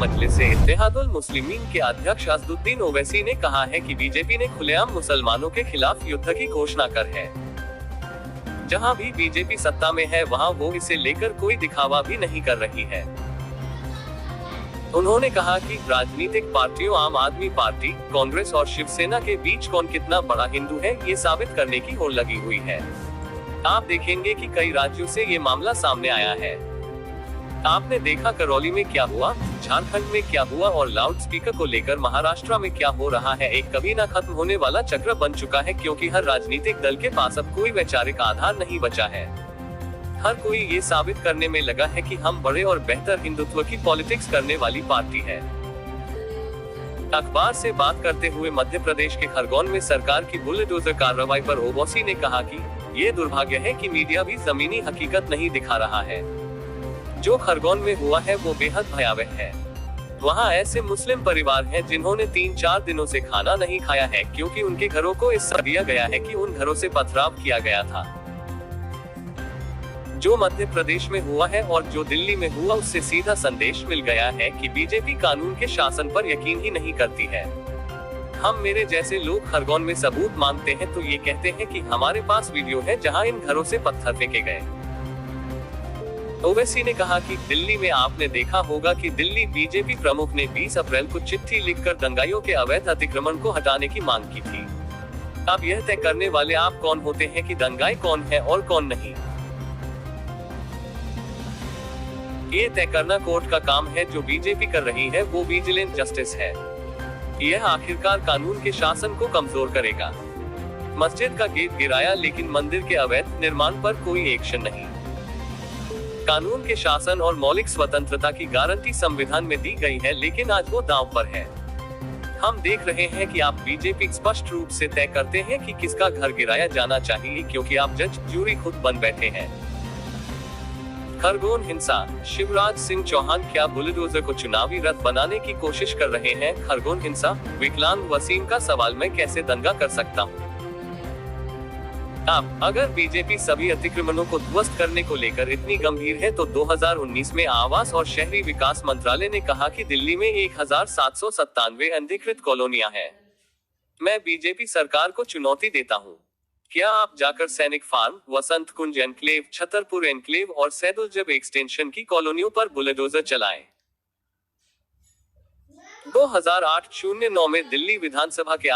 मजलिस-ए-इत्तेहादुल मुस्लिमीन के अध्यक्ष असदुद्दीन ओवैसी ने कहा है कि बीजेपी ने खुलेआम मुसलमानों के खिलाफ युद्ध की घोषणा कर है। जहां भी बीजेपी सत्ता में है वहां वो इसे लेकर कोई दिखावा भी नहीं कर रही है। उन्होंने कहा कि राजनीतिक पार्टियों आम आदमी पार्टी, कांग्रेस और शिवसेना के बीच कौन कितना बड़ा हिंदू है ये साबित करने की होड़ लगी हुई है। आप देखेंगे कि कई राज्यों से ये मामला सामने आया है। आपने देखा करौली में क्या हुआ, झारखंड में क्या हुआ और लाउड स्पीकर को लेकर महाराष्ट्र में क्या हो रहा है। एक कभी ना खत्म होने वाला चक्र बन चुका है, क्योंकि हर राजनीतिक दल के पास अब कोई वैचारिक आधार नहीं बचा है। हर कोई ये साबित करने में लगा है कि हम बड़े और बेहतर हिंदुत्व की पॉलिटिक्स करने वाली पार्टी है। अखबार से बात करते हुए मध्य प्रदेश के खरगोन में सरकार की बुलडोजर कार्रवाई पर ओवैसी ने कहा कि ये दुर्भाग्य है कि मीडिया भी जमीनी हकीकत नहीं दिखा रहा है। जो खरगोन में हुआ है वो बेहद भयावह है। वहाँ ऐसे मुस्लिम परिवार हैं जिन्होंने 3-4 दिनों से खाना नहीं खाया है, क्योंकि उनके घरों को इससे दिया गया है कि उन घरों से पथराव किया गया था। जो मध्य प्रदेश में हुआ है और जो दिल्ली में हुआ, उससे सीधा संदेश मिल गया है कि बीजेपी कानून के शासन पर यकीन ही नहीं करती है। हम मेरे जैसे लोग खरगोन में सबूत मांगते हैं तो ये कहते हैं कि हमारे पास वीडियो है जहां इन घरों से पत्थर फेंके गए। ओवैसी ने कहा कि दिल्ली में आपने देखा होगा कि दिल्ली बीजेपी प्रमुख ने 20 अप्रैल को चिट्ठी लिखकर दंगाइयों के अवैध अतिक्रमण को हटाने की मांग की थी। अब यह तय करने वाले आप कौन होते हैं कि दंगाई कौन है और कौन नहीं? ये तय करना कोर्ट का काम है। जो बीजेपी कर रही है वो विजिलेंट जस्टिस है। यह आखिरकार कानून के शासन को कमजोर करेगा। मस्जिद का गेट गिराया लेकिन मंदिर के अवैध निर्माण पर कोई एक्शन नहीं। कानून के शासन और मौलिक स्वतंत्रता की गारंटी संविधान में दी गई है, लेकिन आज वो दांव पर है। हम देख रहे हैं कि आप बीजेपी स्पष्ट रूप से तय करते हैं कि किसका घर गिराया जाना चाहिए, क्योंकि आप जज जूरी खुद बन बैठे हैं। खरगोन हिंसा, शिवराज सिंह चौहान क्या बुलडोजर को चुनावी रथ बनाने की कोशिश कर रहे हैं? खरगोन हिंसा, विकलांग वसीम का सवाल, मैं कैसे दंगा कर सकता हूँ? अब अगर बीजेपी सभी अतिक्रमणों को ध्वस्त करने को लेकर इतनी गंभीर है तो 2019 में आवास और शहरी विकास मंत्रालय ने कहा कि दिल्ली में 1797 अनधिकृत कॉलोनियां हैं। मैं बीजेपी सरकार को चुनौती देता हूं, क्या आप जाकर सैनिक फार्म, वसंत कुंज एनक्लेव, छतरपुर एनक्लेव और सैदुलजब एक्सटेंशन की कॉलोनियों पर बुलडोजर चलाएं। 2008-09 में दिल्ली विधानसभा के